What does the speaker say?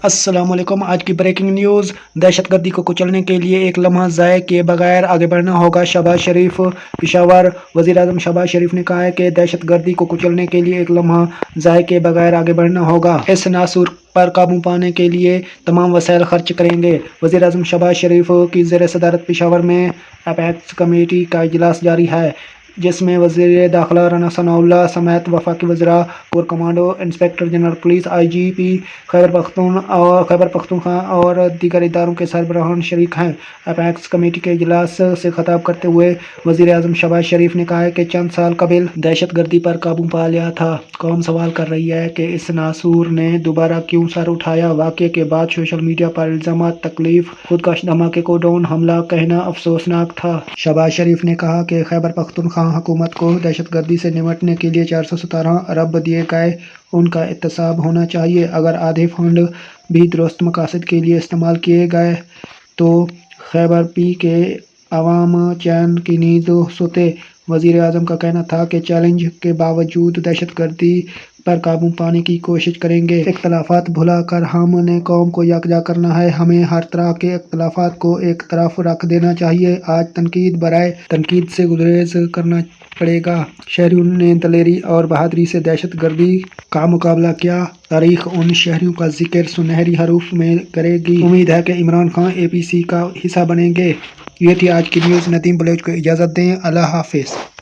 السلام علیکم۔ آج کی بریکنگ نیوز، دہشت گردی کو کچلنے کے لیے ایک لمحہ ضائع کیے بغیر آگے بڑھنا ہوگا۔ شہباز شریف پشاور۔ وزیر اعظم شہباز شریف نے کہا ہے کہ دہشت گردی کو کچلنے کے لیے ایک لمحہ ضائع کیے بغیر آگے بڑھنا ہوگا۔ اس ناسور پر قابو پانے کے لیے تمام وسائل خرچ کریں گے۔ وزیر اعظم شہباز شریف کی زیر صدارت پشاور میں اپیکس کمیٹی کا اجلاس جاری ہے، جس میں وزیر داخلہ رانا ثناء اللہ سمیت وفاقی وزراء، کور کمانڈو، انسپکٹر جنرل پولیس، آئی جی پی خیبر پختونخوا اور دیگر اداروں کے سربراہان شریک ہیں۔ اپیکس کمیٹی کے اجلاس سے خطاب کرتے ہوئے وزیر اعظم شہباز شریف نے کہا کہ چند سال قبل دہشت گردی پر قابو پا لیا تھا۔ قوم سوال کر رہی ہے کہ اس ناسور نے دوبارہ کیوں سر اٹھایا۔ واقعے کے بعد سوشل میڈیا پر الزامات، تکلیف، خودکش دھماکے کو ڈرون حملہ کہنا افسوسناک تھا۔ شہباز شریف نے کہا کہ خیبر پختونخوا حکومت کو دہشت گردی سے نمٹنے کے لیے 417 ارب دیے گئے، ان کا احتساب ہونا چاہیے۔ اگر آدھے فنڈ بھی درست مقاصد کے لیے استعمال کیے گئے تو خیبر پی کے عوام چین کی نیند سوتے۔ وزیر اعظم کا کہنا تھا کہ چیلنج کے باوجود دہشت گردی پر قابو پانے کی کوشش کریں گے۔ اختلافات بھلا کر ہم نے قوم کو یکجا کرنا ہے۔ ہمیں ہر طرح کے اختلافات کو ایک طرف رکھ دینا چاہیے۔ آج تنقید برائے تنقید سے گریز کرنا پڑے گا۔ شہریوں نے دلیری اور بہادری سے دہشت گردی کا مقابلہ کیا۔ تاریخ ان شہریوں کا ذکر سنہری حروف میں کرے گی۔ امید ہے کہ عمران خان APC کا حصہ بنیں گے۔ یہ تھی آج کی نیوز۔ ندیم بلوچ کو اجازت دیں۔ اللہ حافظ۔